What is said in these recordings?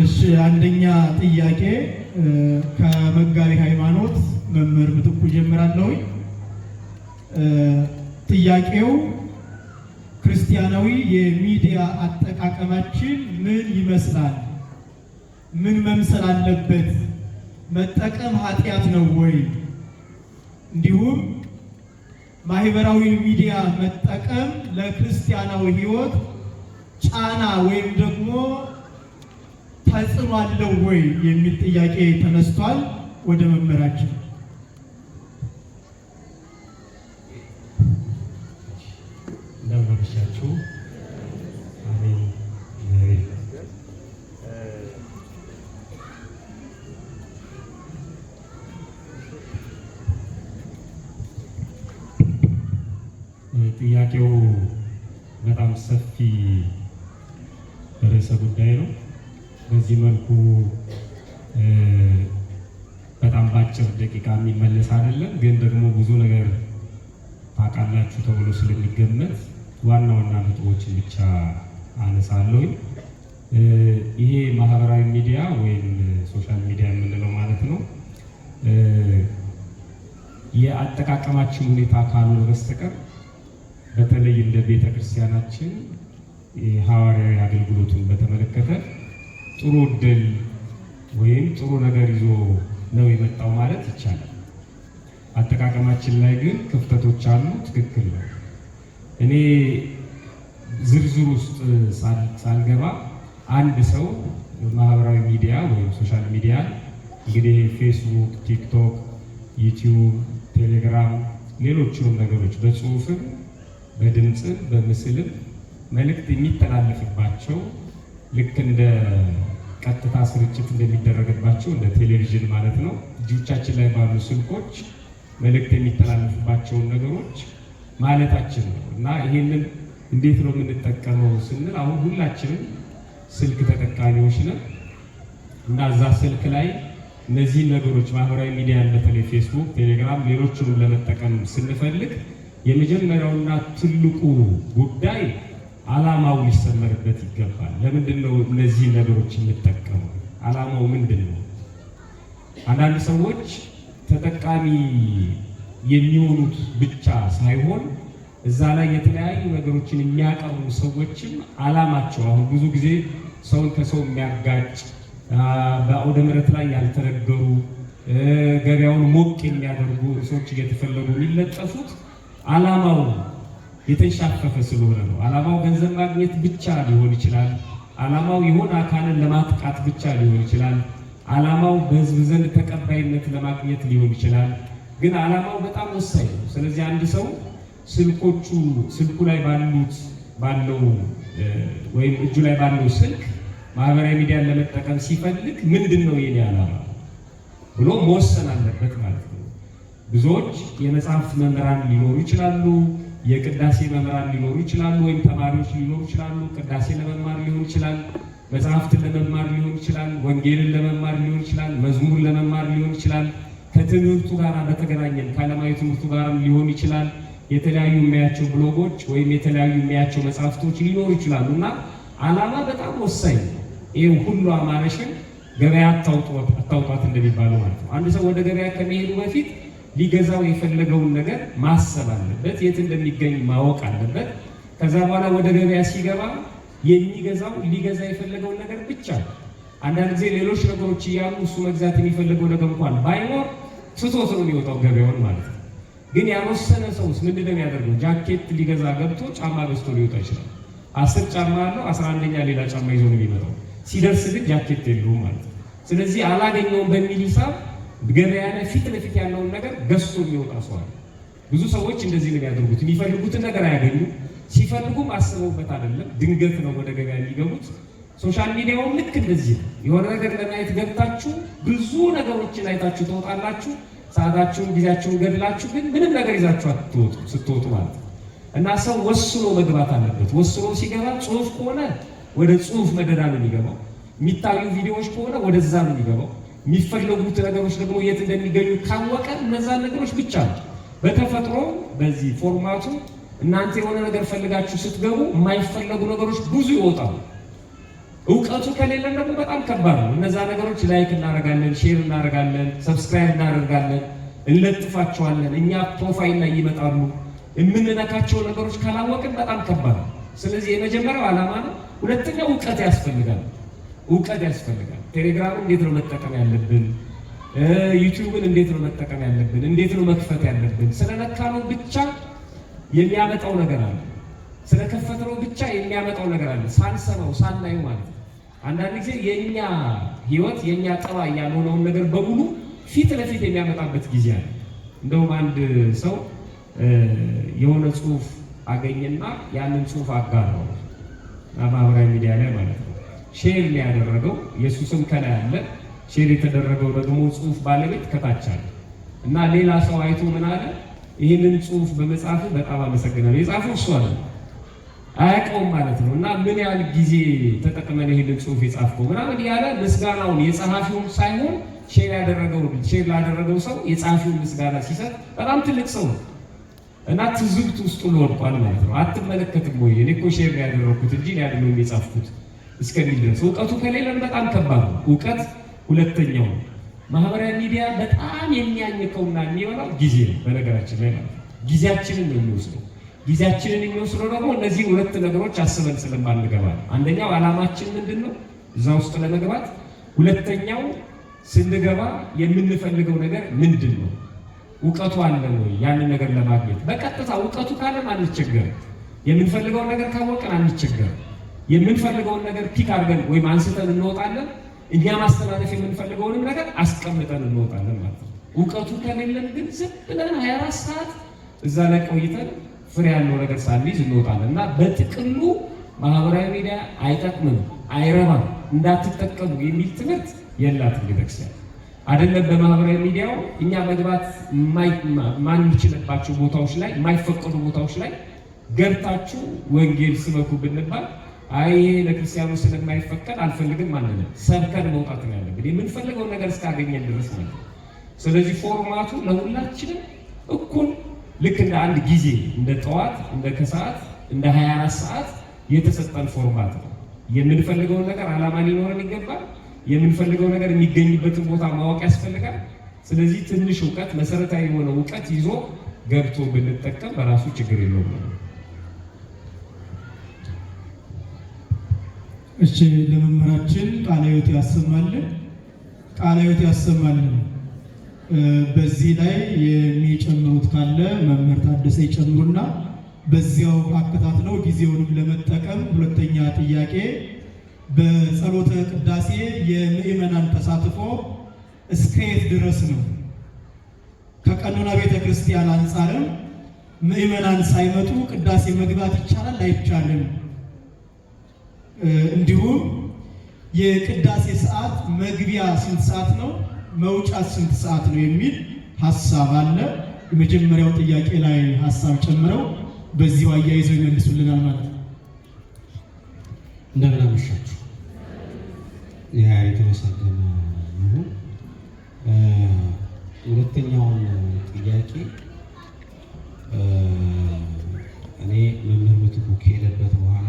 እሺ አንደኛ ጥያቄ ከመጋቢ ሃይማኖት መምህር ምትኩ ጀምራለሁ። ጥያቄው ክርስቲያናዊ የሚዲያ አጠቃቀማችን ምን ይመስላል? ምን መምሰል አለበት? መጠቀም ኃጢአት ነው ወይ? እንዲሁም ማህበራዊ ሚዲያ መጠቀም ለክርስቲያናዊ ሕይወት ጫና ወይም ደግሞ ተጽዕኖ አለው ወይ የሚል ጥያቄ ተነስቷል። ወደ መምህራችን እንደምናችሁ አሜን። ጥያቄው በጣም ሰፊ ርዕሰ ጉዳይ ነው። በዚህ መልኩ በጣም ባጭር ደቂቃ የሚመለስ አይደለም፣ ግን ደግሞ ብዙ ነገር ታውቃላችሁ ተብሎ ስለሚገመት ዋና ዋና ነጥቦችን ብቻ አነሳለሁ። ይሄ ማህበራዊ ሚዲያ ወይም ሶሻል ሚዲያ የምንለው ማለት ነው የአጠቃቀማችን ሁኔታ ካልሆነ በስተቀር በተለይ እንደ ቤተ ክርስቲያናችን ሐዋርያዊ አገልግሎቱን በተመለከተ ጥሩ ዕድል ወይም ጥሩ ነገር ይዞ ነው የመጣው ማለት ይቻላል። አጠቃቀማችን ላይ ግን ክፍተቶች አሉ። ትክክል ነው። እኔ ዝርዝር ውስጥ ሳልገባ አንድ ሰው ማህበራዊ ሚዲያ ወይም ሶሻል ሚዲያ እንግዲህ ፌስቡክ፣ ቲክቶክ፣ ዩቲዩብ፣ ቴሌግራም፣ ሌሎችንም ነገሮች በጽሁፍም በድምፅም በምስልም መልእክት የሚተላለፍባቸው ልክ እንደ ቀጥታ ስርጭት እንደሚደረግባቸው እንደ ቴሌቪዥን ማለት ነው እጆቻችን ላይ ባሉ ስልኮች መልእክት የሚተላለፍባቸውን ነገሮች ማለታችን ነው። እና ይሄንን እንዴት ነው የምንጠቀመው ስንል አሁን ሁላችንም ስልክ ተጠቃሚዎች ነን እና እዛ ስልክ ላይ እነዚህ ነገሮች ማህበራዊ ሚዲያን በተለይ ፌስቡክ፣ ቴሌግራም፣ ሌሎችንም ለመጠቀም ስንፈልግ የመጀመሪያውና ትልቁ ጉዳይ ዓላማው ሊሰመርበት ይገባል። ለምንድን ነው እነዚህ ነገሮች የምንጠቀመው? ዓላማው ምንድን ነው? አንዳንድ ሰዎች ተጠቃሚ የሚሆኑት ብቻ ሳይሆን እዛ ላይ የተለያዩ ነገሮችን የሚያቀርቡ ሰዎችም ዓላማቸው አሁን ብዙ ጊዜ ሰውን ከሰው የሚያጋጭ በአውደ ምሕረት ላይ ያልተነገሩ ገበያውን ሞቅ የሚያደርጉ ሰዎች እየተፈለጉ የሚለጠፉት ዓላማው የተንሻፈፈ ስለሆነ ነው። ዓላማው ገንዘብ ማግኘት ብቻ ሊሆን ይችላል። ዓላማው የሆነ አካልን ለማጥቃት ብቻ ሊሆን ይችላል። ዓላማው በሕዝብ ዘንድ ተቀባይነት ለማግኘት ሊሆን ይችላል። ግን ዓላማው በጣም ወሳኝ ነው። ስለዚህ አንድ ሰው ስልኩ ላይ ባለው ወይም እጁ ላይ ባለው ስልክ ማህበራዊ ሚዲያን ለመጠቀም ሲፈልግ ምንድን ነው የኔ ዓላማ ብሎ መወሰን አለበት ማለት ነው። ብዙዎች የመጽሐፍት መምህራን ሊኖሩ ይችላሉ፣ የቅዳሴ መምህራን ሊኖሩ ይችላሉ፣ ወይም ተማሪዎች ሊኖሩ ይችላሉ። ቅዳሴ ለመማር ሊሆን ይችላል፣ መጽሐፍትን ለመማር ሊሆን ይችላል፣ ወንጌልን ለመማር ሊሆን ይችላል፣ መዝሙር ለመማር ሊሆን ይችላል። ከትምህርቱ ጋር በተገናኘን ከዓለማዊ ትምህርቱ ጋርም ሊሆን ይችላል። የተለያዩ የሚያቸው ብሎጎች ወይም የተለያዩ የሚያቸው መጽሐፍቶች ሊኖሩ ይችላሉ እና ዓላማ በጣም ወሳኝ ነው። ይህ ሁሉ አማረሽን ገበያ አታውጧት እንደሚባለው ማለት ነው። አንድ ሰው ወደ ገበያ ከመሄዱ በፊት ሊገዛው የፈለገውን ነገር ማሰብ አለበት። የት እንደሚገኝ ማወቅ አለበት። ከዛ በኋላ ወደ ገበያ ሲገባ ሊገዛ የፈለገውን ነገር ብቻ ነው። አንዳንድ ጊዜ ሌሎች ነገሮች እያሉ እሱ መግዛት የሚፈልገው ነገር እንኳን ባይኖር ትቶት ነው የሚወጣው ገበያውን ማለት ነው። ግን ያልወሰነ ሰውስ ምንድን ነው የሚያደርገው? ጃኬት ሊገዛ ገብቶ ጫማ ገዝቶ ሊወጣ ይችላል። 10 ጫማ አለው፣ 11ኛ ሌላ ጫማ ይዞ ነው የሚመጣው። ሲደርስ ግን ጃኬት የለውም ማለት ነው። ስለዚህ አላገኘውም በሚል ሂሳብ ገበያ ላይ ፊት ለፊት ያለውን ነገር ገዝቶ የሚወጣ ሰው አለ። ብዙ ሰዎች እንደዚህ ነው የሚያደርጉት። የሚፈልጉትን ነገር አያገኙ፣ ሲፈልጉም አስበውበት አይደለም፣ ድንገት ነው ወደ ገበያ የሚገቡት። ሶሻል ሚዲያውም ልክ እንደዚህ ነው። የሆነ ነገር ለማየት ገብታችሁ ብዙ ነገሮችን አይታችሁ ትወጣላችሁ። ሰዓታችሁን ጊዜያችሁን ገድላችሁ ግን ምንም ነገር ይዛችሁ ስትወጡ ማለት ነው። እና ሰው ወስኖ መግባት አለበት። ወስኖ ሲገባ ጽሁፍ ከሆነ ወደ ጽሁፍ መደዳ ነው የሚገባው። የሚታዩ ቪዲዮዎች ከሆነ ወደዛ ነው የሚገባው። የሚፈለጉት ነገሮች ደግሞ የት እንደሚገኙ ካወቀ እነዛን ነገሮች ብቻ ነው። በተፈጥሮ በዚህ ፎርማቱ እናንተ የሆነ ነገር ፈልጋችሁ ስትገቡ የማይፈለጉ ነገሮች ብዙ ይወጣሉ። እውቀቱ ከሌለን ደግሞ በጣም ከባድ ነው። እነዛ ነገሮች ላይክ እናደርጋለን፣ ሼር እናደርጋለን፣ ሰብስክራይብ እናደርጋለን፣ እንለጥፋቸዋለን። እኛ ፕሮፋይል ላይ ይመጣሉ። የምንነካቸው ነገሮች ካላወቅን በጣም ከባድ ነው። ስለዚህ የመጀመሪያው ዓላማ ነው። ሁለተኛው እውቀት ያስፈልጋል። እውቀት ያስፈልጋል። ቴሌግራም እንዴት ነው መጠቀም ያለብን? ዩቲዩብን እንዴት ነው መጠቀም ያለብን? እንዴት ነው መክፈት ያለብን? ስለነካነው ብቻ የሚያመጣው ነገር አለ። ስለከፈትነው ብቻ የሚያመጣው ነገር አለ። ሳንሰማው ሳናየው ማለት ነው። አንዳንድ ጊዜ የኛ ህይወት የኛ ጠባይ ያልሆነውን ነገር በሙሉ ፊት ለፊት የሚያመጣበት ጊዜ አለ። እንደውም አንድ ሰው የሆነ ጽሁፍ አገኘና ያንን ጽሁፍ አጋራው ማህበራዊ ሚዲያ ላይ ማለት ነው። ሼር ያደረገው ኢየሱስም ከላይ አለ፣ ሼር የተደረገው ደግሞ ጽሁፍ ባለቤት ከታች አለ። እና ሌላ ሰው አይቶ ምን አለ? ይህንን ጽሁፍ በመጻፍ በጣም አመሰግናለሁ። የጻፈው እሱ አለ አያውቀውም ማለት ነው። እና ምን ያህል ጊዜ ተጠቅመን ይህንን ጽሁፍ የጻፍከው ምናምን ያለ ምስጋናውን የጸሐፊውን ሳይሆን ሼር ላደረገው ሰው የጸሐፊውን ምስጋና ሲሰጥ በጣም ትልቅ ሰው ነው። እና ትዝብት ውስጡ ወድቋል ማለት ነው። አትመለከትም ወይ እኔ እኮ ሼር ያደረኩት እንጂ ያድነው የጻፍኩት እስከሚል ድረስ እውቀቱ ከሌለን በጣም ከባድ ነው። እውቀት ሁለተኛው ነው። ማህበራዊ ሚዲያ በጣም የሚያኝከውና የሚበላው ጊዜ ነው። በነገራችን ላይ ማለት ነው ጊዜያችንን ነው የሚወስደው። ጊዜያችንን የሚወስደው ደግሞ እነዚህ ሁለት ነገሮች አስበን ስለማንገባ ነው። አንደኛው ዓላማችን ምንድን ነው እዛ ውስጥ ለመግባት፣ ሁለተኛው ስንገባ የምንፈልገው ነገር ምንድን ነው? እውቀቱ አለን ወይ ያንን ነገር ለማግኘት? በቀጥታ እውቀቱ ካለን አንቸገርም። የምንፈልገውን ነገር ካወቅን አንቸገርም። የምንፈልገውን ነገር ፒክ አድርገን ወይም አንስተን እንወጣለን። እኛ ማስተላለፍ የምንፈልገውንም ነገር አስቀምጠን እንወጣለን ማለት ነው። እውቀቱ ከሌለን ግን ዝም ብለን 24 ሰዓት እዛ ላይ ቆይተን ፍሬ ያለው ነገር ሳንይዝ እንወጣለን። እና በጥቅሉ ማህበራዊ ሚዲያ አይጠቅምም፣ አይረባም፣ እንዳትጠቀሙ የሚል ትምህርት የላትም ቤተክርስቲያን። አይደለም በማህበራዊ ሚዲያው እኛ መግባት ማንችልባቸው ቦታዎች ላይ፣ የማይፈቀዱ ቦታዎች ላይ ገብታችሁ ወንጌል ስበኩ ብንባል አይ ይሄ ለክርስቲያኑ ስለማይፈቀድ አልፈልግም ማለት ነው። ሰብከን መውጣት ነው ያለብን የምንፈልገው ነገር እስካገኘን ድረስ ማለት ነው። ስለዚህ ፎርማቱ ለሁላችንም እኩል ልክ እንደ አንድ ጊዜ እንደ ጠዋት፣ እንደ ከሰዓት፣ እንደ 24 ሰዓት የተሰጠን ፎርማት ነው። የምንፈልገውን ነገር ዓላማ ሊኖረን ይገባል። የምንፈልገው ነገር የሚገኝበትን ቦታ ማወቅ ያስፈልጋል። ስለዚህ ትንሽ እውቀት፣ መሰረታዊ የሆነ እውቀት ይዞ ገብቶ ብንጠቀም በራሱ ችግር የለውም። እሺ ለመምህራችን ቃለ ሕይወት ያሰማልን፣ ቃለ ሕይወት ያሰማልን። በዚህ ላይ የሚጨምሩት ካለ መምህር ታደሰ ይጨምሩና በዚያው አከታትለው ጊዜውንም ለመጠቀም ሁለተኛ ጥያቄ በጸሎተ ቅዳሴ የምእመናን ተሳትፎ እስከ የት ድረስ ነው? ከቀኖና ቤተ ክርስቲያን አንጻርም ምእመናን ሳይመጡ ቅዳሴ መግባት ይቻላል አይቻልም? እንዲሁም የቅዳሴ ሰዓት መግቢያ ስንት ሰዓት ነው? መውጫ ስንት ሰዓት ነው? የሚል ሀሳብ አለ። የመጀመሪያው ጥያቄ ላይ ሀሳብ ጨምረው በዚሁ አያይዘው ይመልሱልናል ማለት ነው። እንደምን አመሻችሁ። ያ የተመሰገነ ነው። ሁለተኛውን ጥያቄ እኔ መምህር ምትኩ ከሄደበት በኋላ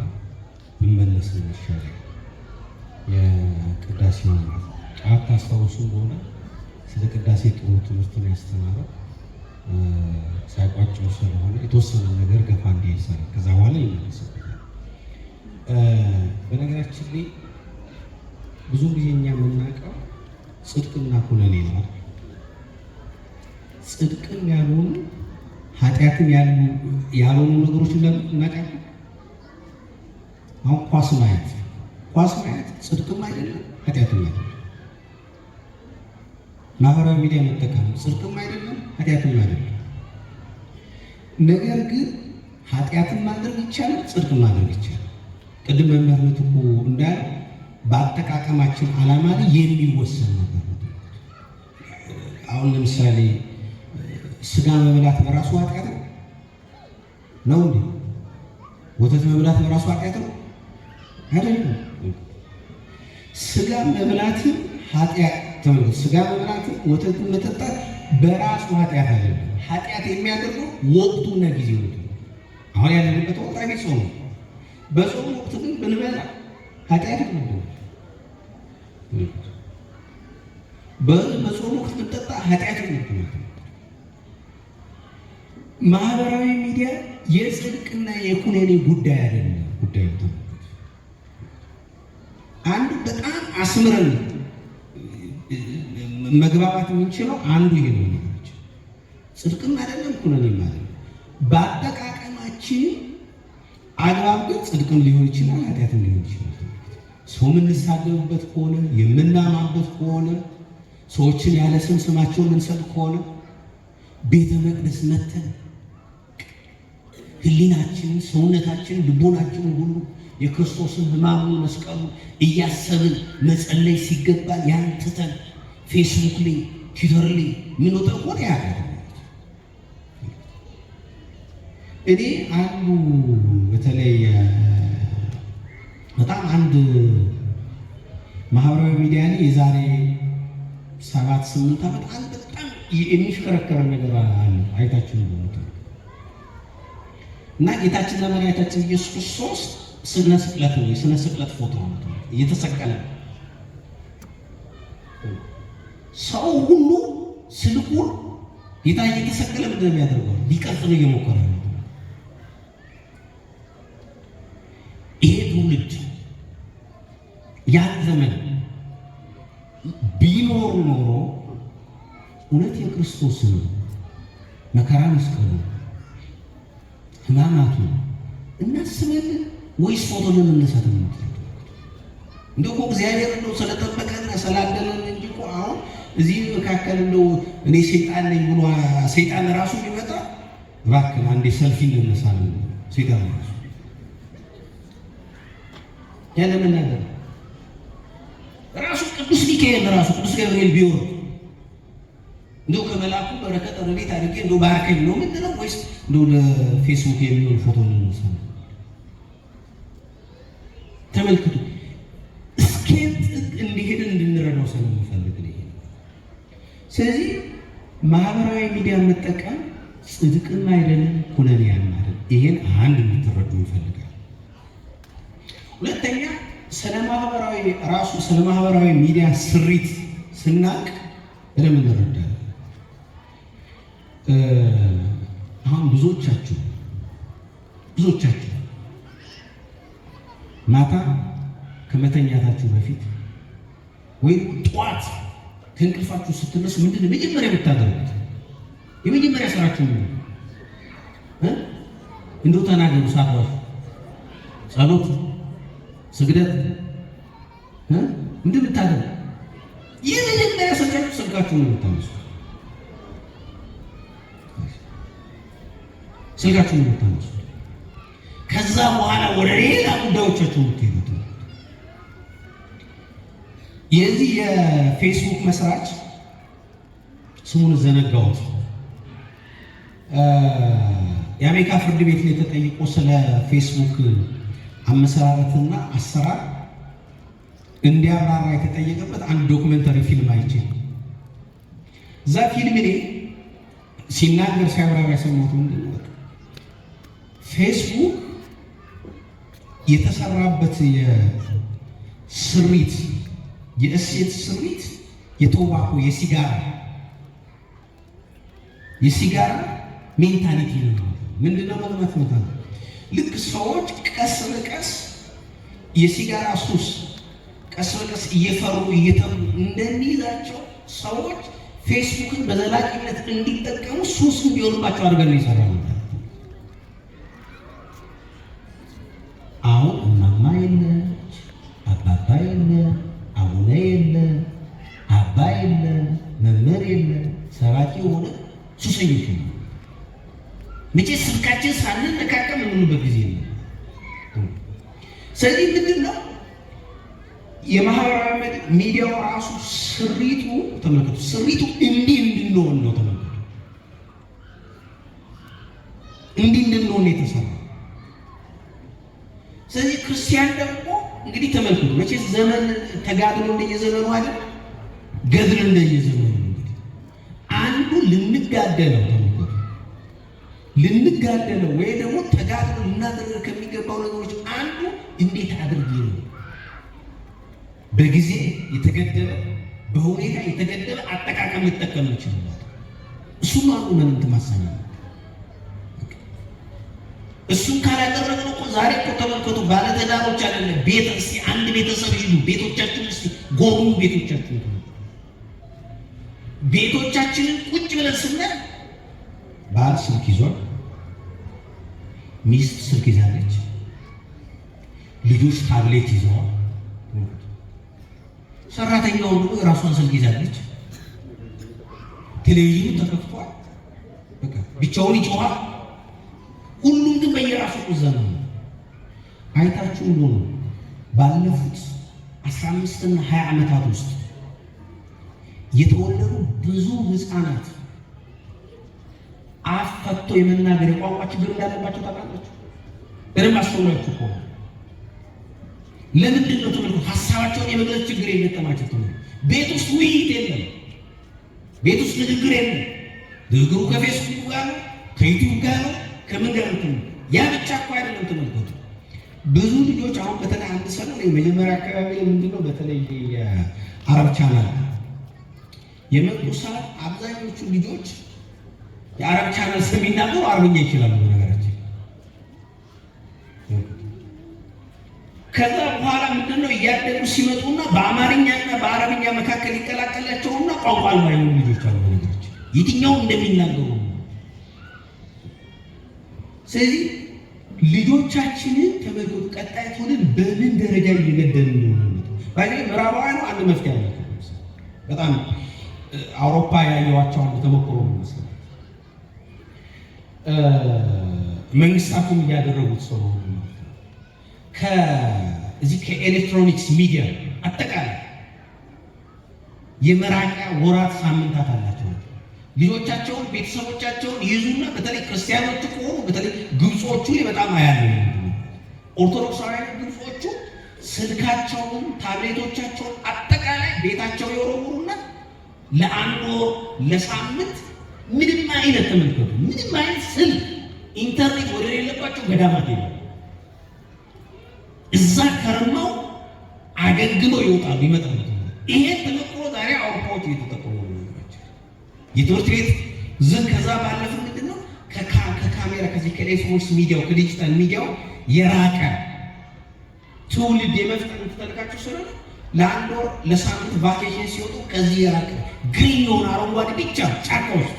ብመለስ ነው ይሻላል። የቅዳሴው ጫት ታስታውሱ እንደሆነ ስለ ቅዳሴ ጥሩ ትምህርትን ያስተማረው ሳይቋጨው ስለሆነ የተወሰነ ነገር ገፋ እንዲሰራ ከዛ በኋላ ይመለስበታል። በነገራችን ላይ ብዙ ጊዜ እኛ የምናውቀው ጽድቅና ኩነኔ ነው። ጽድቅም ያልሆኑ ኃጢአትም ያልሆኑ ነገሮችን እናውቃለን። አሁን ኳስ ማየት ጽድቅም አይደለም ኃጢአትም አይደለም። ማህበራዊ ሚዲያ መጠቀም ጽድቅም አይደለም ኃጢአትም አይደለም። ነገር ግን ኃጢአትን ማድረግ ይቻላል፣ ጽድቅን ማድረግ ይቻላል። ቅድም መምህር ምትኩ እንዳለ በአጠቃቀማችን ዓላማ ላይ የሚወሰን ነገር ነው። አሁን ለምሳሌ ስጋ መብላት በራሱ ኃጢአት ነው እንዴ? ወተት መብላት በራሱ ኃጢአት ነው አይደለም? ስጋ መብላትን ተመልከቱ፣ ስጋ መብላት ወተት መጠጣት በራሱ ኃጢአት አይደለም። ኃጢአት የሚያደርገው ወቅቱና ጊዜው ነው። አሁን ያለንበት ወቅት አብይ ጾም ነው። በጾም ወቅት ግን ብንበላ ኃጢአት ነው። በጾም ወቅት ብንጠጣ ኃጢአት ነው። ማህበራዊ ሚዲያ የጽድቅና የኩነኔ ጉዳይ አይደለም። ጉዳዩ አንዱ በጣም አስምረን መግባባት የምንችለው አንዱ ይሄ ነው። ጽድቅም አይደለም ኩነኔም አይደለም። በአጠቃቀማችን አግባብ ግን ጽድቅም ሊሆን ይችላል፣ ኃጢአትም ሊሆን ይችላል። ሰው የምንሳደብበት ከሆነ የምናማበት ከሆነ ሰዎችን ያለ ስም ስማቸውን የምንሰጥ ከሆነ ቤተ መቅደስ መተን ሕሊናችንን፣ ሰውነታችንን፣ ልቦናችንን ሁሉ የክርስቶስን ሕማሙን መስቀሉን እያሰብን መጸለይ ሲገባል ያን ትተን ፌስቡክ ላይ ትዊተር ላይ የምንወጣው ከሆነ ያለ እኔ አንዱ በተለይ በጣም አንድ ማህበራዊ ሚዲያ ላይ የዛሬ 7-8 ዓመት አንድ በጣም የሚሽከረከረ ነገር አለ። አይታችሁ ነው እና ጌታችንና መድኃኒታችን ኢየሱስ ክርስቶስ ስነ ስቅለት ነው። የስነ ስቅለት ፎቶ ነው እየተሰቀለ ሰው ሁሉ ስልኩን ጌታ እየተሰቀለ ምንድን ነው የሚያደርገው? ሊቀርጽ ነው እየሞከረ ነው። ይሄ ትውልድ ያን ዘመን ቢኖር ኖሮ እውነት የክርስቶስን መከራ መስቀሉ ሕማማቱ እናስባለን ወይስ ፎቶ ልንነሳት ነው? እንደው እግዚአብሔር ነው ስለጠበቀን ስላደለን እንጂ እኮ አሁን እዚህ መካከል እንደው እኔ ሰይጣን ነኝ ብሎ ሰይጣን ራሱ ቢመጣ እባክህ አንዴ ሰልፊ እንነሳለን። ሰይጣን ራሱ ያለ መናገር ራሱ ቅዱስ ሚካኤል ራሱ ቅዱስ ገብርኤል ቢወርድ እንደው ከመላኩ በረከት ረድኤት አድርጌ እንደው ባርከኝ ነው ምንድነው? ወይስ እንደው ለፌስቡክ የሚሆን ፎቶ እንነሳ? ተመልክቱ። እስከት እንዲሄድ እንድንረዳው ስለምፈልግ ነው። ስለዚህ ማህበራዊ ሚዲያ መጠቀም ጽድቅም አይደለም ኩነኔም አይደለም። ይሄን አንድ እንድትረዱ ይፈልጋል። ሁለተኛ ስለ ማህበራዊ ሚዲያ ስሪት ስናቅ ለምን እንረዳለን? አሁን ብዙዎቻችሁ ማታ ከመተኛታችሁ በፊት ወይም ጠዋት ከእንቅልፋችሁ ስትነሱ ምንድን ነው መጀመሪያ የምታደርጉት? የመጀመሪያ ስራችሁ ነው እንደው ተናገሩ። ሳትዋሹ ጸሎት፣ ስግደት ምንድን የምታደርጉ? የመጀመሪያ ስራችሁ ስልካችሁ ነው የምታነሱት። ስልካችሁ ነው የምታነሱት። ከዛ በኋላ ወደ ሌላ ጉዳዮቻችሁ የምትሄዱት። የዚህ የፌስቡክ መስራች ስሙን ዘነጋሁት። የአሜሪካ ፍርድ ቤት ላይ ተጠይቆ ስለ ፌስቡክ አመሰራረትና አሰራር እንዲያብራራ የተጠየቀበት አንድ ዶክመንተሪ ፊልም አይቼ እዛ ፊልም ላይ ሲናገር ሲያብራራ የሰማሁት ምንድን ነው? ፌስቡክ የተሰራበት የስሪት የእሴት ስሪት የቶባኮ የሲጋራ ሜንታሊቲ ነው። ምንድነው ማለት ነው? ልክ ሰዎች ቀስ በቀስ የሲጋራ ሱስ ቀስ በቀስ እየፈሩ እየተሙ እንደሚይዛቸው ሰዎች ፌስቡክን በዘላቂነት እንዲጠቀሙ ሱስ እንዲሆንባቸው አድርገን ነው የሰራነው። አሁን እማማ የለች፣ አባባ የለ፣ አቡነ የለ፣ አባ የለ፣ መምህር የለ፣ ሰባኪ የሆነ ሱሰኞች ነው። መቼ ስልካችን ሳንነካከም የምንበት ጊዜ ነው። ስለዚህ ምንድን ነው የማህበራዊ ሚዲያው ራሱ ስሪቱ ተመልከቱ። ስሪቱ እንዲህ እንድንሆን ነው። ተመልከቱ፣ እንዲህ እንድንሆን የተሰራ። ስለዚህ ክርስቲያን ደግሞ እንግዲህ ተመልከቱ፣ መቼ ዘመን ተጋድሎ እንደየዘመኑ አይደል? ገድል እንደየዘመኑ እንግዲህ አንዱ ልንጋደለው ወይ ደግሞ ተጋድሎ ልናደርግ ከሚገባው ነገሮች አንዱ እንዴት አድርጌ ነው በጊዜ የተገደበ በሁኔታ የተገደበ አጠቃቀም ልጠቀም ይችላል። እሱም አንዱ ምንም ማሳኛ ነው። እሱን ካላደረግን እኮ ዛሬ እኮ ተመልከቱ፣ ባለትዳሮች አይደለም ቤት እስቲ አንድ ቤተሰብ ሂዱ፣ ቤቶቻችሁን እስቲ ጎብኙ። ቤቶቻችንን ቁጭ ብለን ስናይ ባል ስልክ ይዟል፣ ሚስት ስልክ ይዛለች፣ ልጆች ታብሌት ይዘዋል፣ ሰራተኛው ደግሞ የራሷን ስልክ ይዛለች፣ ቴሌቪዥኑ ተከፍቷል፣ በቃ ብቻውን ይጮሃል። ሁሉም ግን በየራሱ ዘመን አይታችሁ እንደሆነ ባለፉት 15 እና 20 ዓመታት ውስጥ የተወለዱ ብዙ ህፃናት አፍ ፈቶ የመናገር የቋንቋ ችግር እንዳለባቸው ታውቃላችሁ። በደንብ አስተውላችሁ እኮ ለምንድን ነው ተመልከቱ፣ ሀሳባቸውን የመግለጽ ችግር የገጠማቸው ተመልከቱ። ቤት ውስጥ ውይይት የለም፣ ቤት ውስጥ ንግግር የለም። ንግግሩ ከፌስቡክ ጋር ነው፣ ከዩቲዩብ ጋር ነው፣ ከምን ጋር ነው? ያ ብቻ እኮ አይደለም ተመልከቱ። ብዙ ልጆች አሁን በተለይ አንድ ሰሞን የመጀመሪያ አካባቢ ላይ ምንድነው በተለይ የአረብ ቻናል የመጡ ሰዓት አብዛኞቹ ልጆች የአረብ ቻናል ስለሚናገሩ አረብኛ ይችላሉ በነገራችን። ከዛ በኋላ ምንድነው እያደጉ ሲመጡና በአማርኛና በአረብኛ መካከል ይቀላቀላቸውና ቋንቋ አልባ የሆኑ ልጆች አሉ በነገራችን የትኛው እንደሚናገሩ። ስለዚህ ልጆቻችንን ተመልከቱ፣ ቀጣይ ትውልድ በምን ደረጃ እየገደልን ነው? ባይኔ ምዕራባውያኑ አንድ መፍትሄ አላቸው። በጣም አውሮፓ ያየዋቸው አንድ ተሞክሮ ነው መሰለኝ። መንግስታቱም እያደረጉት ሰው ከዚህ ከኤሌክትሮኒክስ ሚዲያ አጠቃላይ የመራቂያ ወራት ሳምንታት አላቸው። ልጆቻቸውን ቤተሰቦቻቸውን ይዙና በተለይ ክርስቲያኖች ከሆኑ በተለይ ግብጾቹ በጣም አያሉ ኦርቶዶክሳውያን ግብጾቹ ስልካቸውን ታብሌቶቻቸውን አጠቃላይ ቤታቸው የወረውሩና ለአንድ ወር ለሳምንት ምንም አይነት ተመልከቱ፣ ምንም አይነት ስልክ ኢንተርኔት ወደ ሌለባቸው ገዳማት ይላል። እዛ ከረማው አገልግለው ይወጣሉ ይመጣሉ። ይሄ ተመክሮ ዛሬ አውሮፓዎች እየተጠቀሙ ነው። የትምህርት ቤት ዝም ከዛ ባለፈ ምንድነው ከካሜራ ከዚህ ከኤሌክትሮኒክስ ሚዲያው ከዲጂታል ሚዲያው የራቀ ትውልድ የመፍጠር ተፈልጋችሁ ስለሆነ ለአንድ ወር ለሳምንት ቫኬሽን ሲወጡ ከዚህ የራቀ ግሪን የሆነ አረንጓዴ ብቻ ጫካ ውስጥ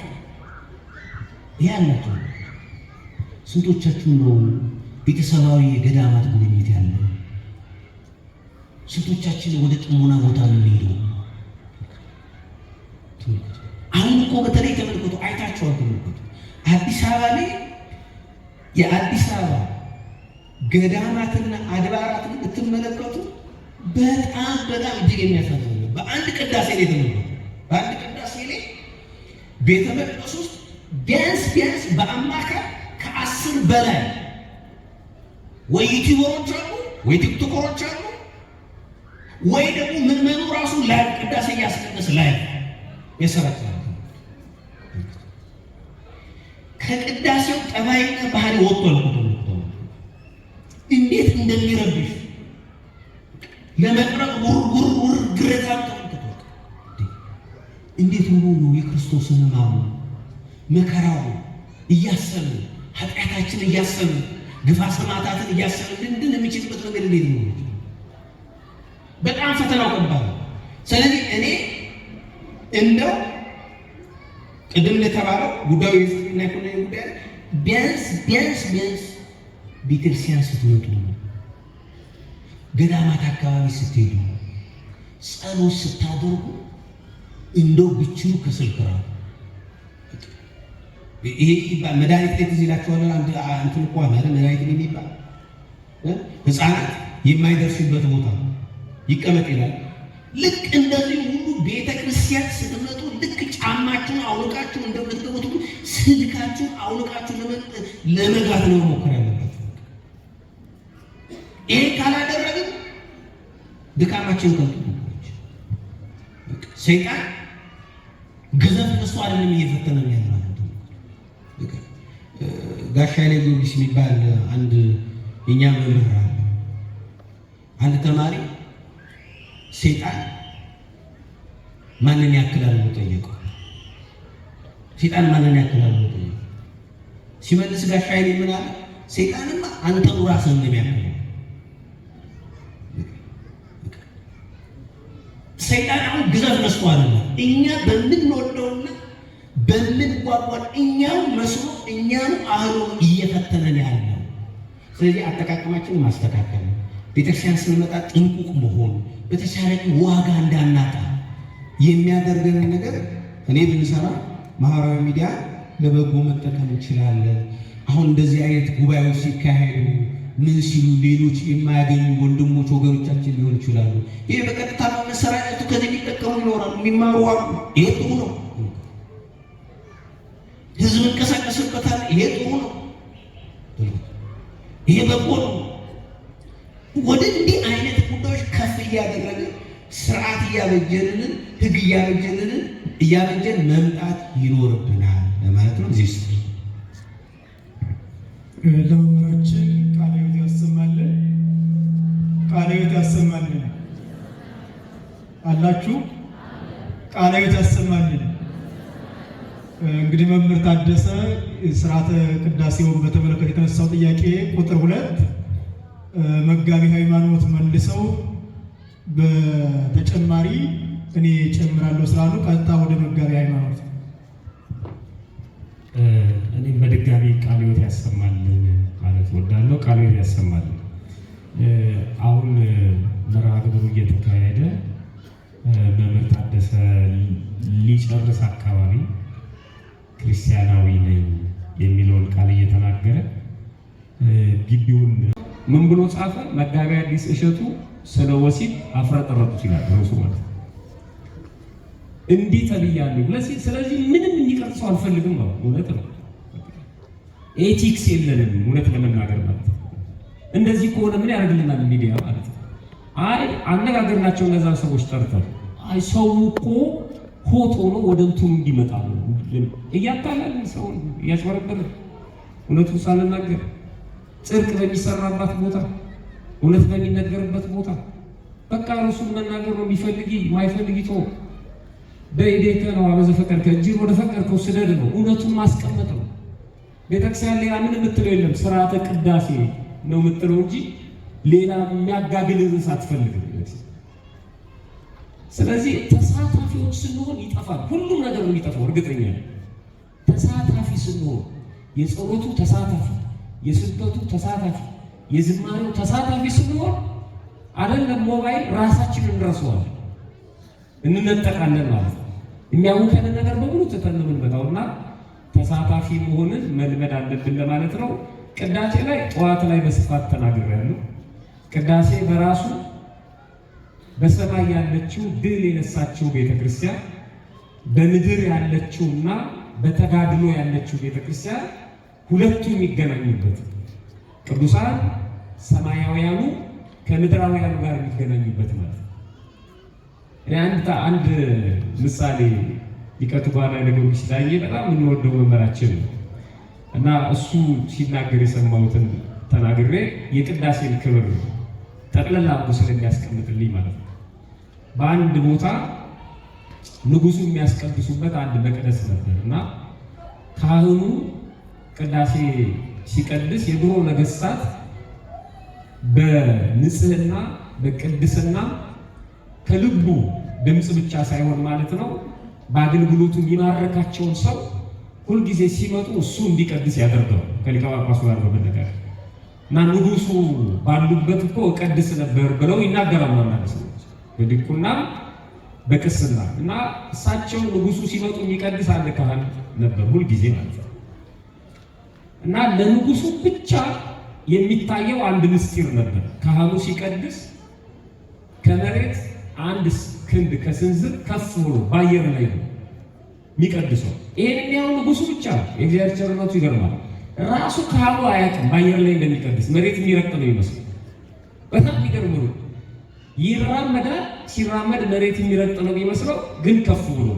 ያላችሁ ስንቶቻችሁ ነው ቤተሰባዊ የገዳማት ጉብኝት ያለው? ስንቶቻችን ወደ ጥሞና ቦታ ነው የሚሄደው? አሁን እኮ በተለይ ተመልከቱ፣ አይታችኋል። ተመልከቱ አዲስ አበባ ላይ የአዲስ አበባ ገዳማትና አድባራትን ብትመለከቱ በጣም እጅግ የሚያሳዝን ነው። በአንድ ቅዳሴ ላይ ተመልከቱ፣ በአንድ ቅዳሴ ላይ ቤተ መቅደስ ውስጥ ቢያንስ በአማካይ ከ10 በላይ ወይ ዩቲዩበሮች አሉ ወይ ቲክቶከሮች አሉ ወይ ደግሞ ምዕመኑ ራሱ ላይ ቅዳሴ እያስቀደሰ ላይ የሰራት ከቅዳሴው ጠባይና ባህል ወጥቷል። እንዴት እንደሚረብሽ ለመቅረብ ውር ግረታ ተመልከቱ። እንዴት ነው የክርስቶስን ሕማሙ መከራው እያሰብን ኃጢአታችንን እያሰብን ግፋ ሰማዕታትን እያሰብን እንድን የሚችልበት መንገድ እንዴት ነው? በጣም ፈተናው ከባድ ነው። ስለዚህ እኔ እንደው ቅድም ለተባለው ጉዳዩ የፍቅርና የኢኮኖሚ ጉዳይ ቢያንስ ቤተክርስቲያን ስትመጡ ገዳማት አካባቢ ስትሄዱ ጸሎት ስታደርጉ እንደው ብችሉ ከስልክ ራሱ ይሄ ይባል መድኃኒት ላይ ትዝ ይላችኋል። አንተ እኮ ማለት መድኃኒት ላይ የሚባል ህፃናት የማይደርሱበት ቦታ ይቀመጥ ይላል። ልክ እንደዚህ ሁሉ ቤተክርስቲያን ስትመጡ ልክ ጫማችሁን አውልቃችሁ እንደምትገቡት ስልካችሁን አውልቃችሁ ለመግባት ነው መሞከር ያለባችሁ። ይሄ ካላደረግን ድካማችን ከንቱ ነው። ሰይጣን ግዘፍ እሱ አይደለም እየፈተነ ነው ያለው። ጋሻ ላይ ጊዮርጊስ የሚባል አንድ የኛ መምህር አለ። አንድ ተማሪ ሰይጣን ማንን ያክላል ብሎ ጠየቀው። ሰይጣን ማንን ያክላል ብሎ ጠየቀው። ሲመልስ ጋሻ ላይ ምን አለ? ሰይጣንማ አንተን ራስህን ነው የሚያክለው። ሰይጣን አሁን ግዘፍ መስሎ አይደለም እኛ በምንወደውና በምንጓጓን እኛው መስሎ እኛው አህሎ እየፈተነን ያለው። ስለዚህ አጠቃቀማችን ማስተካከል፣ ቤተክርስቲያን ስንመጣ ጥንቁቅ መሆን፣ በተቻለ ዋጋ እንዳናጣ የሚያደርገንን ነገር እኔ ብንሰራ ማህበራዊ ሚዲያ ለበጎ መጠቀም እንችላለን። አሁን እንደዚህ አይነት ጉባኤዎች ሲካሄዱ ምን ሲሉ ሌሎች የማያገኙ ወንድሞች ወገኖቻችን ሊሆን ይችላሉ። ይሄ በቀጥታ መሰራጨቱ ከዚህ የሚጠቀሙ ይኖራሉ፣ የሚማሩ አሉ። ይሄ ጥሩ ነው። ህዝብ እንቀሳቀስበታል። ይሄ ጥሩ ነው። ይሄ በጎ ነው። ወደ እንዲህ አይነት ጉዳዮች ከፍ እያደረገ ስርዓት እያበጀንን ህግ እያበጀን መምጣት ይኖርብናል ለማለት ነው። እዚህ ውስጥ ለመምህራችን ቃለ ሕይወት ያሰማልን፣ ቃለ ሕይወት ያሰማልን አላችሁ። ቃለ ሕይወት ያሰማልን። እንግዲህ መምህር ታደሰ ስርዓተ ቅዳሴውን በተመለከተ የተነሳው ጥያቄ ቁጥር 2 መጋቢ ሃይማኖት መልሰው በተጨማሪ እኔ ጨምራለሁ ስላሉ ቀጥታ ወደ መጋቢ ሃይማኖት እኔም በድጋሚ ቃለ ሕይወት ያሰማልን ማለት እወዳለሁ። ቃለ ሕይወት ያሰማልን። አሁን መርሃ ግብሩ እየተካሄደ መምህር ታደሰ ሊጨርስ አካባቢ ክርስቲያናዊ ነኝ የሚለውን ቃል እየተናገረ ግቢውን ምን ብሎ ጻፈ? መጋቢ ሐዲስ እሸቱ ስለ ወሲብ አፍረጠረጡት ይላል ርዕሱ ማለት ነው። እንዲህ ተብያለሁ ለዚህ ስለዚህ ምንም እንዲቀርጸው አልፈልግም ነው። እውነት ነው። ኤቲክስ የለንም እውነት ለመናገር ማለት ነው። እንደዚህ ከሆነ ምን ያደርግልናል ሚዲያ ማለት ነው? አይ አነጋገርናቸው እነዛን ሰዎች ጠርተው አይ ሰው እኮ ሆቶ ነው ወደ እንትኑ እንዲመጣ ነው እያታላልን ሰውን እያጭበረበርን እውነቱን ሳንናገር ጽድቅ በሚሰራባት ቦታ እውነት በሚነገርበት ቦታ በቃ እርሱን መናገር ነው የሚፈልግ ማይፈልግ ይተው። በኢዴከ ነው አበዘፈቀድከ እንጂ ወደ ፈቀድከው ስደድ ነው። እውነቱን ማስቀመጥ ነው። ቤተክርስቲያን ሌላ ምን የምትለው የለም። ስርዓተ ቅዳሴ ነው የምትለው እንጂ ሌላ የሚያጋግል ርዕስ አትፈልግም። ስለዚህ ተሳታፊዎች ስንሆን ይጠፋል። ሁሉም ነገር ነው የሚጠፋው። እርግጠኛ ነኝ። ተሳታፊ ስንሆን የጸሎቱ ተሳታፊ፣ የስብከቱ ተሳታፊ፣ የዝማሬው ተሳታፊ ስንሆን አይደለም ሞባይል ራሳችንን እንረሳዋለን፣ እንነጠቃለን ማለት ነው። የሚያውከንን ነገር በሙሉ ትተን የምንመጣውና ተሳታፊ መሆንን መልመድ አለብን ለማለት ነው። ቅዳሴ ላይ ጠዋት ላይ በስፋት ተናግሬያለሁ። ቅዳሴ በራሱ በሰማይ ያለችው ድል የነሳችው ቤተክርስቲያን በምድር ያለችውና በተጋድሎ ያለችው ቤተክርስቲያን ሁለቱ የሚገናኙበት ቅዱሳን ሰማያውያኑ ከምድራውያኑ ጋር የሚገናኙበት ማለት ነው። አንድ ምሳሌ ሊቀ ትጉሃን ኃይለ ጊዮርጊስ ዳኜ በጣም የምንወደው መምህራችን ነው እና እሱ ሲናገር የሰማሁትን ተናግሬ የቅዳሴን ክብር ጠቅለላ አድርጎ ስለሚያስቀምጥልኝ ማለት ነው። በአንድ ቦታ ንጉሱ የሚያስቀድሱበት አንድ መቅደስ ነበር እና ካህኑ ቅዳሴ ሲቀድስ የድሮ ነገስታት በንጽህና በቅድስና ከልቡ ድምፅ ብቻ ሳይሆን ማለት ነው በአገልግሎቱ የሚማረካቸውን ሰው ሁልጊዜ ሲመጡ እሱ እንዲቀድስ ያደርገው ከሊቀ ጳጳሱ ጋር በመነጋገር እና ንጉሱ ባሉበት እኮ እቀድስ ነበር ብለው ይናገራሉ ማለት ነው። በዲቁና በቅስና እና እሳቸው ንጉሱ ሲመጡ የሚቀድስ አንድ ካህን ነበር ሁልጊዜ ማለት ነው። እና ለንጉሱ ብቻ የሚታየው አንድ ምስጢር ነበር። ካህኑ ሲቀድስ ከመሬት አንድ ክንድ ከስንዝር ከፍ ብሎ በአየር ላይ ነው የሚቀድሰው። ይሄን የሚያው ንጉሱ ብቻ ነው። የእግዚአብሔር ቸርነቱ ይገርማል። ራሱ ካህኑ አያውቅም በአየር ላይ እንደሚቀድስ። መሬት የሚረቅ ነው ይመስል በጣም የሚገርም ነው። ይራመዳል። ሲራመድ መሬት የሚረግጥ ነው የሚመስለው፣ ግን ከፍ ብሎ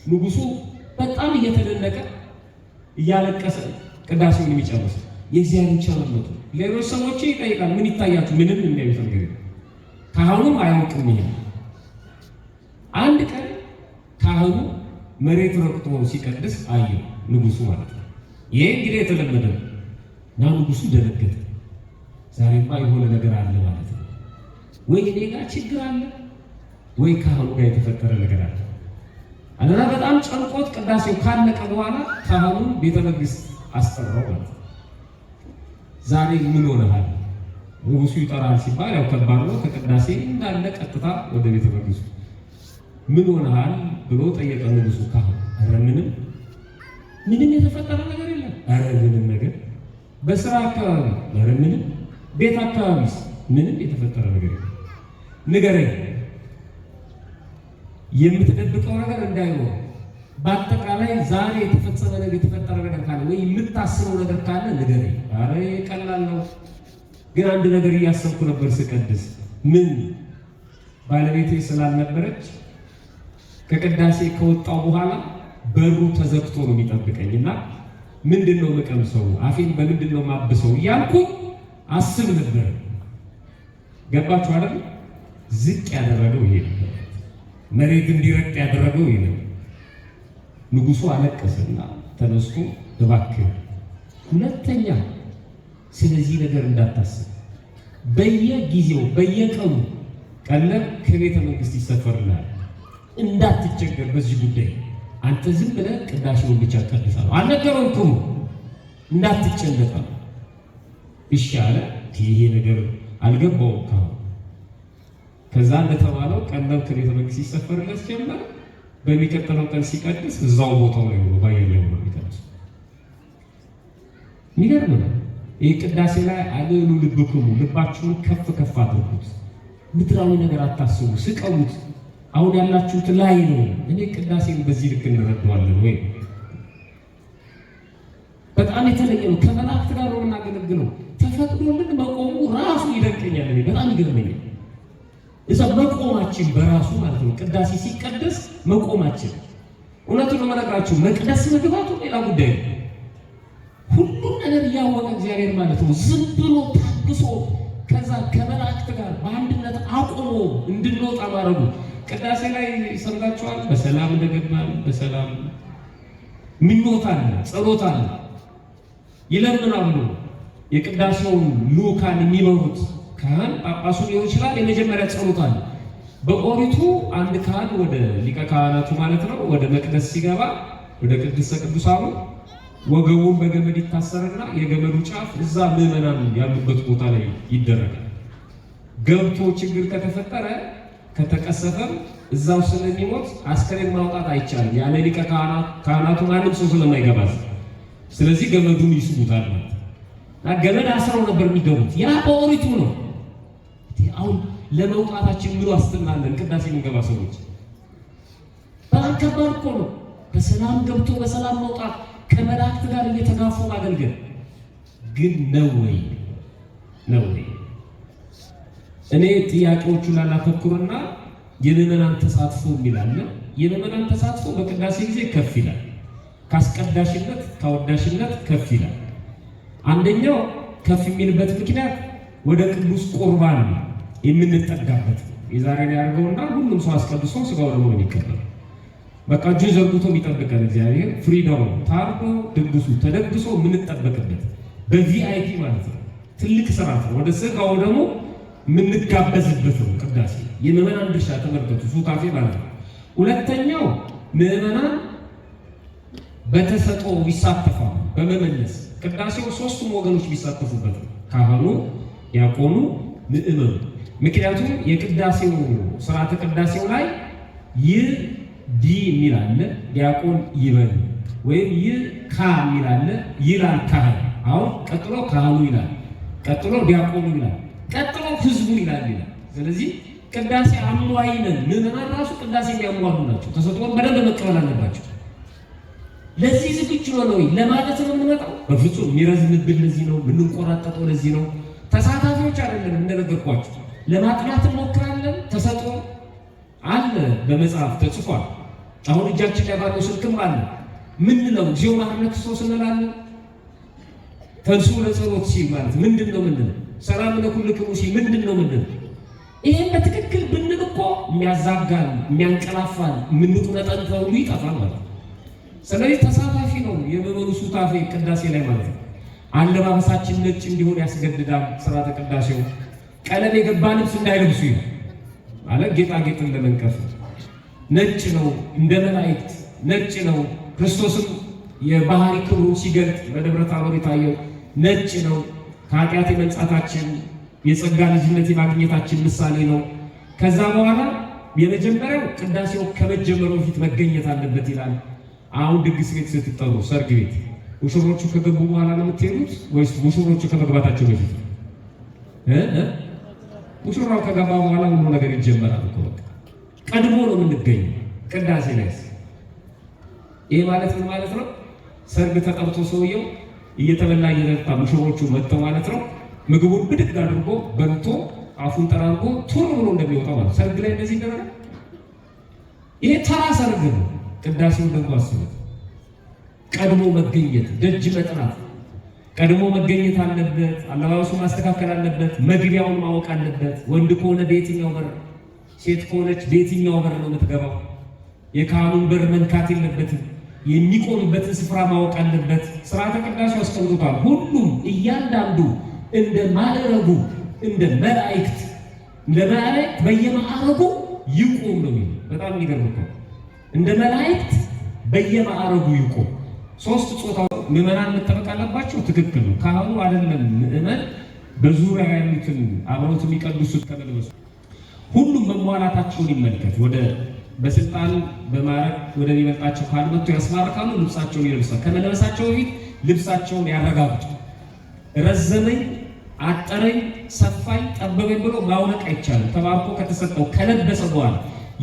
ንጉሱ በጣም እየተደነቀ እያለቀሰ ቅዳሴውን የሚጨርስ የእግዚአብሔር ቸርነቱ። ሌሎች ሰዎች ይጠይቃል፣ ምን ይታያችሁ? ምንም የሚያዩት ነገር የለም። ካህኑም አያውቅም። ይሄ አንድ ቀን ካህኑ መሬት ረግጦ ሲቀድስ አየው ንጉሱ ማለት ነው። ይሄ እንግዲህ የተለመደ ነው እና ንጉሱ ደነገጠ። ዛሬማ የሆነ ነገር አለ ማለት ነው። ወይ እኔ ጋር ችግር አለ ወይ ካህኑ ጋር የተፈጠረ ነገር አለ አለና በጣም ጨንቆት ቅዳሴው ካለቀ በኋላ ካህኑን ቤተ መንግስት አስጠራው ማለት ነው። ዛሬ ምን ሆነሃል? ንጉሱ ይጠራል ሲባል ያው ከባድ ነው። ከቅዳሴ እንዳለ ቀጥታ ወደ ቤተ መንግስቱ ምን ሆነሃል ብሎ ጠየቀ ንጉሱ ካህኑ። ኧረ ምንም የተፈጠረ ነገር የለም። ኧረ ምንም ነገር በስራ አካባቢ፣ ኧረ ምንም ቤት አካባቢስ ምንም የተፈጠረ ነገር የለም። ንገረኝ፣ የምትደብቀው ነገር እንዳይኖር በአጠቃላይ ዛሬ የተፈጸመ ነገር የተፈጠረ ነገር ካለ ወይ የምታስበው ነገር ካለ ንገረኝ። ኧረ ቀላል ነው፣ ግን አንድ ነገር እያሰብኩ ነበር ስቀድስ። ምን? ባለቤቴ ስላልነበረች ከቅዳሴ ከወጣው በኋላ በሩ ተዘግቶ ነው የሚጠብቀኝና ምንድነው የምቀምሰው? አፌን በምንድነው ማብሰው እያልኩ አስብ ነበር። ገባችሁ አይደል? ዝቅ ያደረገው ይሄ ነበር። መሬት እንዲረግጥ ያደረገው ይሄ ነው። ንጉሱ አለቀሰና ተነስቶ እባክህ ሁለተኛ ስለዚህ ነገር እንዳታስብ፣ በየጊዜው በየቀኑ ቀለብ ከቤተ መንግስት ይሰፈርልሃል፣ እንዳትቸገር በዚህ ጉዳይ አንተ ዝም ብለህ ቅዳሴውን ብቻ ቀድሳለሁ። አልነገረውም እንዳትጨነቅ። እሺ አለ። ይሄ ነገር አልገባውም ካሁን። ከዛ እንደተባለው ቀለብ ከቤተ መንግስት ይሰፈርለት ጀመረ። በሚቀጥለው ቀን ሲቀድስ እዛው ቦታው ላይ ሆኖ ባየር ላይ ሆኖ የሚቀድስ የሚገርም ነው። ይህ ቅዳሴ ላይ አለሉ ልብክሙ፣ ልባችሁን ከፍ ከፍ አድርጉት፣ ምድራዊ ነገር አታስቡ፣ ስቀሙት። አሁን ያላችሁት ላይ ነው። እኔ ቅዳሴን በዚህ ልክ እንረዳዋለን ወይ? በጣም የተለየ ነው። ከመላእክት ጋር ነው የምናገለግለው። ተፈቅዶልን መቆሙ ራሱ ይደንቀኛል። እኔ በጣም ይገርመኛል። እዛ መቆማችን በራሱ ማለት ነው። ቅዳሴ ሲቀደስ መቆማችን፣ እውነቱን ነው የምነግራችሁ። መቅደስ መግባቱ ሌላ ጉዳይ ነው። ሁሉም ነገር እያወቀ እግዚአብሔር ማለት ነው ዝም ብሎ ታግሶ ከዛ ከመላእክት ጋር በአንድነት አቁሞ እንድንወጣ ማድረጉ። ቅዳሴ ላይ ሰምታችኋል። በሰላም እንደገባን በሰላም ምኞት አለ፣ ጸሎት አለ፣ ይለምናሉ። የቅዳሴውን ልኡካን የሚመሩት ካህን ጳጳሱ ሊሆን ይችላል። የመጀመሪያ ጸሎት አለ። በኦሪቱ አንድ ካህን ወደ ሊቀ ካህናቱ ማለት ነው ወደ መቅደስ ሲገባ ወደ ቅድስተ ቅዱሳኑ ወገቡን በገመድ ይታሰርና የገመዱ ጫፍ እዛ ምዕመናን ያሉበት ቦታ ላይ ይደረጋል። ገብቶ ችግር ከተፈጠረ ከተቀሰፈም እዛው ስለሚሞት አስከሬን ማውጣት አይቻልም። ያለ ሊቀ ካህናቱ ማንም ሰው ስለማይገባ፣ ስለዚህ ገመዱን ይስቡታል ማለት ነው። ገመድ አስረው ነበር የሚገቡት። ያ በኦሪቱ ነው። አሁን ለመውጣታችን ምን ዋስትናለን? ቅዳሴ የሚገባ ሰዎች በጣም ከባድ እኮ ነው። በሰላም ገብቶ በሰላም መውጣት፣ ከመላእክት ጋር እየተጋፉ ማገልገል ግን ነው ወይ? ነው ወይ? እኔ ጥያቄዎቹ ላላተኩርና የምዕመናን ተሳትፎ የሚላለ የምዕመናን ተሳትፎ በቅዳሴ ጊዜ ከፍ ይላል። ካስቀዳሽነት ካወዳሽነት ከፍ ይላል። አንደኛው ከፍ የሚልበት ምክንያት ወደ ቅዱስ ቁርባን የምንጠጋበት የዛሬ ላይ ያደርገውና ሁሉም ሰው አስቀድሶ ስጋው ደግሞ የሚቀበል በቃ እጁን ዘርግቶ የሚጠብቀን እግዚአብሔር ፍሪዳው ታርዶ ድግሱ ተደግሶ የምንጠበቅበት በቪአይፒ ማለት ነው። ትልቅ ስርዓት ነው። ወደ ስጋው ደግሞ የምንጋበዝበት ነው። ቅዳሴ የምዕመናን ድርሻ ተመልከቱ፣ ሱታፌ ማለት ነው። ሁለተኛው ምዕመናን በተሰጦ ይሳተፋሉ። በመመለስ ቅዳሴው ሶስቱም ወገኖች ቢሳተፉበት ነው። ካህኑ፣ ዲያቆኑ፣ ምዕመኑ። ምክንያቱም የቅዳሴው ስርዓተ ቅዳሴው ላይ ይህ ዲ የሚል አለ፣ ዲያቆን ይበል ወይም ይህ ካ የሚል አለ፣ ይላል ካህን። አሁን ቀጥሎ ካህኑ ይላል፣ ቀጥሎ ዲያቆኑ ይላል፣ ቀጥሎ ህዝቡ ይላል። ስለዚህ ቅዳሴ አሟይ ነን። ምዕመናን ራሱ ቅዳሴ የሚያሟሉ ናቸው። ተሰጥቶን በደንብ መቀበል አለባቸው። ለዚህ ዝግጁ ነው ወይ ለማለት ነው የምንመጣው? በፍጹም የሚረዝምብን ለዚህ ነው፣ የምንቆራጠጠው ለዚህ ነው። ተሳታፊዎች አይደለም እንደነገርኳችሁ። ለማጥናት እንሞክራለን፣ ተሰጥኦ አለ፣ በመጽሐፍ ተጽፏል። አሁን እጃችን ላይ ባለው ስልክም አለ። ምን ነው እግዚኦ መሐረነ ክርስቶስ እንላለን። ተንሱ ለጸሎት ሲል ማለት ምንድነው? ሰላም ለኩልክሙ ሲል ምንድነው? ይሄን በትክክል ብንል እኮ የሚያዛጋን የሚያንቀላፋን የምንቁነጠን ሁሉ ይጠፋል ማለት ነው። ስለዚህ ተሳታፊ ነው የመኖሩ ሱታፌ ቅዳሴ ላይ ማለት ነው። አለባበሳችን ነጭ እንዲሆን ያስገድዳል ስርዓተ ቅዳሴው። ቀለም የገባ ልብስ እንዳይለብሱ ይላል ማለት ጌጣጌጥን ለመንቀፍ ነጭ ነው፣ እንደ መላእክት ነጭ ነው። ክርስቶስም የባህሪ ክብሩን ሲገልጥ በደብረ ታቦር የታየው ነጭ ነው። ከኃጢአት የመንጻታችን የጸጋ ልጅነት የማግኘታችን ምሳሌ ነው። ከዛ በኋላ የመጀመሪያው ቅዳሴው ከመጀመሩ በፊት መገኘት አለበት ይላል። አሁን ድግስ ቤት ስትጠሩ፣ ሰርግ ቤት ሙሽሮቹ ከገቡ በኋላ ነው የምትሄዱት ወይስ ሙሽሮቹ ከመግባታቸው በፊት? ሙሽራው ከገባ በኋላ ሁሉ ነገር ይጀመራል እኮ በቃ ቀድሞ ነው የምንገኘው ቅዳሴ ላይ። ይሄ ማለት ምን ማለት ነው? ሰርግ ተጠርቶ ሰውየው እየተበላ እየጠጣ ሙሽሮቹ መጥተው ማለት ነው ምግቡን ብድግ አድርጎ በልቶ አፉን ጠራርጎ ቶሎ ብሎ እንደሚወጣው ማለት ሰርግ ላይ እንደዚህ ይደረጋል። ይሄ ተራ ሰርግ ነው። ቅዳሴውን ደግሞ አስቡት። ቀድሞ መገኘት፣ ደጅ መጥናት፣ ቀድሞ መገኘት አለበት። አለባበሱን ማስተካከል አለበት። መግቢያውን ማወቅ አለበት። ወንድ ከሆነ በየትኛው በር፣ ሴት ከሆነች በየትኛው በር ነው የምትገባው። የካህኑን በር መንካት የለበትም። የሚቆምበትን ስፍራ ማወቅ አለበት። ስርዓተ ቅዳሴው አስቀምጦታል። ሁሉም እያንዳንዱ እንደ ማዕረጉ እንደ መላእክት በየማዕረጉ ይቆም ነው። በጣም የሚገርም ነው። እንደ መላእክት በየማዕረጉ ይቆም። ሶስት ጾታው ምዕመናን መጠበቅ አለባቸው። ትክክል ነው። ካህኑ አይደለም ምዕመን፣ በዙሪያ ያሉትን አብረውት የሚቀድሱት ከመልበሱ ሁሉም መሟላታቸውን ይመልከት። ወደ በስልጣን በማዕረግ ወደሚበልጣቸው ካህን መጥቶ ያስማርካሉ። ልብሳቸውን ይለብሳሉ። ከመልበሳቸው በፊት ልብሳቸውን ያረጋግጡ። ረዘመኝ፣ አጠረኝ፣ ሰፋኝ፣ ጠበበኝ ብሎ ማውለቅ አይቻልም። ተባርኮ ከተሰጠው ከለበሰ በኋላ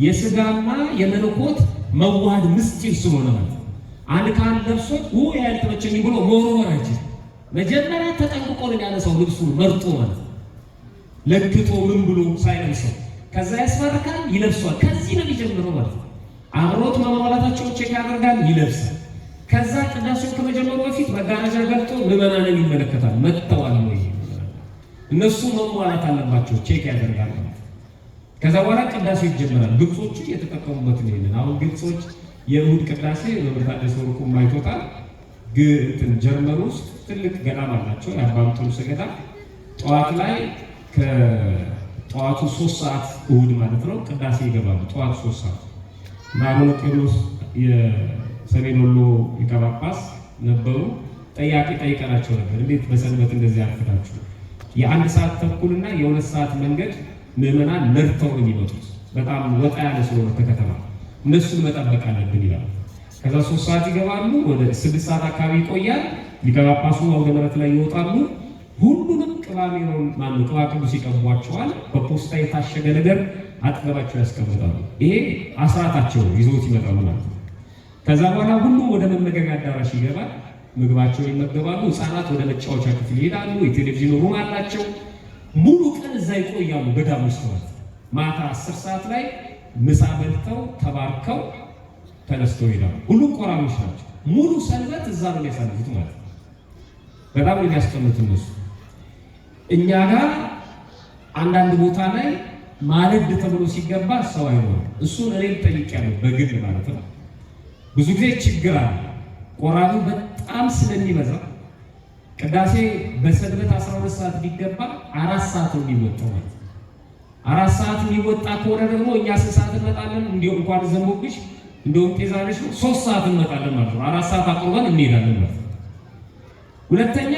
የስጋና የመለኮት መዋሃድ ምስጢር ስለሆነ ማለት አንድ ካህን ለብሶት ያልተመቸኝ ብሎ መወርወር አይችልም። መጀመሪያ ተጠንቅቆ ነው ያነሳው ልብሱን መርጦ ማለት ለክቶ ምን ብሎ ሳይለብሰው ከዛ ያስፈርካል፣ ይለብሷል። ከዚህ ነው የሚጀምረው ማለት ነው። አብሮት መሟላታቸውን ቼክ ያደርጋል፣ ይለብሳል። ከዛ ቅዳሴው ከመጀመሩ በፊት መጋረጃ ገልጦ ምዕመናንን ይመለከታል። መጥተዋል ወይ እነሱ መሟላት አለባቸው፣ ቼክ ያደርጋል። ከዛ በኋላ ቅዳሴው ይጀምራል። ግብጾቹ የተጠቀሙበት ነው። ይሄንን አሁን ግብጾች የእሑድ ቅዳሴ በመታደስ ወርቁ ማይቶታል። ግን ጀርመን ውስጥ ትልቅ ገዳም አላቸው፣ የአባ እንጦንስ ገዳም። ጠዋት ላይ ከጠዋቱ 3 ሰዓት እሑድ ማለት ነው ቅዳሴ ይገባሉ። ጠዋት 3 ሰዓት እና አቡነ ቄርሎስ የሰሜን ወሎ ሊቀ ጳጳስ ነበሩ። ጥያቄ ጠይቀናቸው ነበር። እንዴት በሰንበት እንደዚህ አርፍዳችሁ? የ1 ሰዓት ተኩልና የ2 ሰዓት መንገድ ምዕመናን ነድተው ነው የሚመጡት። በጣም ወጣ ያለ ስለሆነ ከከተማ እነሱን መጠበቅ አለብን ይላሉ። ከዛ 3 ሰዓት ይገባሉ። ወደ 6 ሰዓት አካባቢ ይቆያል። ሊቀ ጳጳሱ አውደ ምሕረት ላይ ይወጣሉ። ሁሉንም ቅባ ቅዱስ ይቀቧቸዋል። በፖስታ የታሸገ ነገር አጠገባቸው ያስቀምጣሉ። ይሄ አስራታቸው ይዘውት ይመጣሉ ማለት ነው። ከዛ በኋላ ሁሉም ወደ መመገቢያ አዳራሽ ይገባል። ምግባቸውን ይመገባሉ። ሕፃናት ወደ መጫወቻ ክፍል ይሄዳሉ። የቴሌቪዥን ሩም አላቸው። ሙሉ ቀን እዛ ይቆያሉ ገዳም ውስጥ ማለት ነው። ማታ 10 ሰዓት ላይ ምሳ በልተው ተባርከው ተነስተው ይሄዳሉ። ሁሉም ቆራኞች ናቸው። ሙሉ ሰንበት እዛ ነው የሚያሳልፉት ማለት ነው። በጣም ነው የሚያስቀምጡት እነሱ። እኛ ጋር አንዳንድ ቦታ ላይ ማለድ ተብሎ ሲገባ ሰው አይኖርም። እሱን እኔም ጠይቄያለሁ በግል ማለት ነው። ብዙ ጊዜ ችግር አለ። ቆራኙ በጣም ስለሚበዛ ቅዳሴ በሰንበት 12 ሰዓት ቢገባ 4 ሰዓት ነው የሚወጣው ማለት ነው። 4 ሰዓት የሚወጣ ከሆነ ደግሞ እኛ 6 ሰዓት እንመጣለን። እንዲሁ እንኳን ዘንቦብሽ እንደውም ጤዛለሽ 3 ሰዓት እንመጣለን ማለት ነው። 4 ሰዓት አቁርበን እንሄዳለን ማለት ነው። ሁለተኛ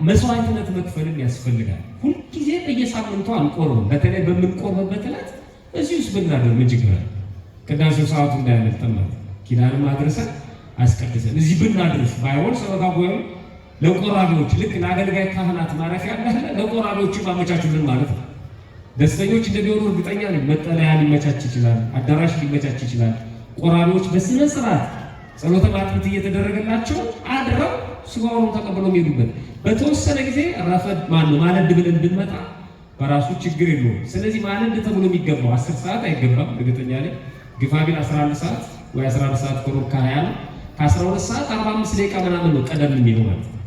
መስዋዕትነት መክፈልም ያስፈልጋል። ሁልጊዜ በየሳምንቱ አንቆርብም። በተለይ በምንቆርብበት ዕለት እዚህ ውስጥ ብናደር ምን ችግር አለ? ቅዳሴው ሰዓቱ እንዳያመልጠን ማለት ነው። ኪዳንም አድርሰን አስቀድሰን እዚህ ብናድርስ ባይሆን ሰበካ ጎዩ ለቆራቢዎች ልክ ለአገልጋይ ካህናት ማረፊያ እንዳለ ለቆራቢዎቹ ማመቻቹልን ማለት ነው። ደስተኞች እንደሚሆኑ እርግጠኛ ነኝ። መጠለያ ሊመቻች ይችላል፣ አዳራሽ ሊመቻች ይችላል። ቆራቢዎች በስነ ስርዓት ጸሎተ ማጥንት እየተደረገላቸው አድረው ስጋውን ተቀብለው የሚሄዱበት በተወሰነ ጊዜ ረፈድ ማለድ ብለን ብንመጣ በራሱ ችግር የለውም። ስለዚህ ማንን ተብሎ የሚገባው 10 ሰዓት አይገባም። እርግጠኛ ነኝ ግፋ ቢል 11 ሰዓት ወይ 11 ሰዓት ከ20 ነው። ከ12 ሰዓት 45 ደቂቃ ምናምን ነው ቀደም የሚለው ማለት ነው።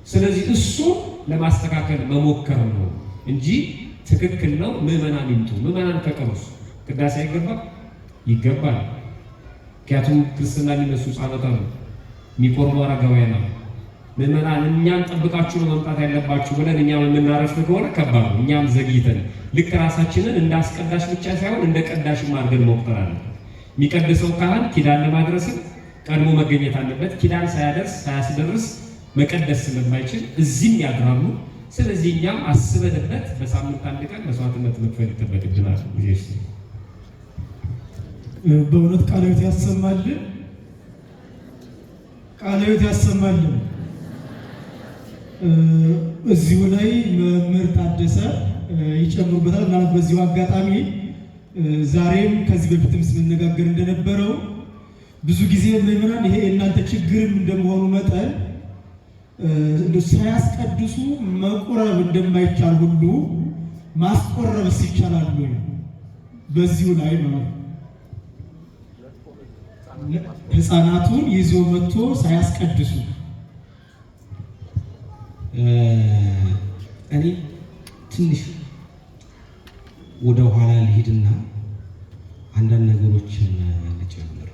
ስለዚህ እሱ ለማስተካከል መሞከር ነው እንጂ ትክክል ነው። ምዕመናን ይምጡ። ምዕመናን ከቀሩስ ቅዳሴ አይገባም? ይገባል። ምክንያቱም ክርስትና የሚነሱ ሕፃናት አሉ፣ የሚቆርቡ አረጋውያን አሉ። ምዕመናን እኛን ጠብቃችሁ ነው መምጣት ያለባችሁ ብለን እኛም የምናረፍት ከሆነ ከባድ ነው። እኛም ዘግይተን ልክ ራሳችንን እንደ አስቀዳሽ ብቻ ሳይሆን እንደ ቀዳሽም አድርገን መቁጠር አለብን። የሚቀድሰው ካህን ኪዳን ለማድረስም ቀድሞ መገኘት አለበት። ኪዳን ሳያደርስ ሳያስደርስ መቀደስ ስለማይችል እዚህም ያድራሉ። ስለዚህ እኛም አስበንበት በሳምንት አንድ ቀን መስዋዕትነት መክፈል ይጠበቅብናል። በእውነት ቃለ ሕይወት ያሰማልን፣ ቃለ ሕይወት ያሰማልን። እዚሁ ላይ መምህር ታደሰ ይጨምሩበታል። ምናልባት በዚሁ አጋጣሚ ዛሬም ከዚህ በፊትም ስንነጋገር እንደነበረው ብዙ ጊዜ ምዕመናን ይሄ የእናንተ ችግርም እንደመሆኑ መጠን ሳያስቀድሱ መቁረብ እንደማይቻል ሁሉ ማስቆረብስ ይቻላል ወይ? በዚሁ ላይ ማለት ሕፃናቱን ይዞ መጥቶ ሳያስቀድሱ እኔ ትንሽ ወደ ኋላ ልሂድና አንዳንድ ነገሮችን ልጨምር።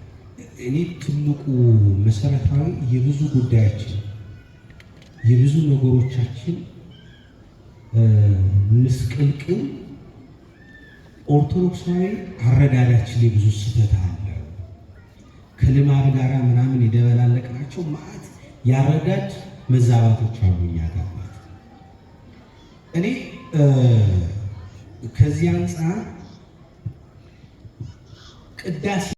እኔ ትልቁ መሰረታዊ የብዙ ጉዳያችን የብዙ ነገሮቻችን ምስቅልቅል ኦርቶዶክሳዊ አረዳዳችን ላይ ብዙ ስህተት አለ። ከልማድ ጋራ ምናምን የደበላለቅናቸው ማለት ያረዳድ መዛባቶች አሉ እኛ ጋር ማለት ነው። እኔ ከዚህ አንጻር ቅዳሴ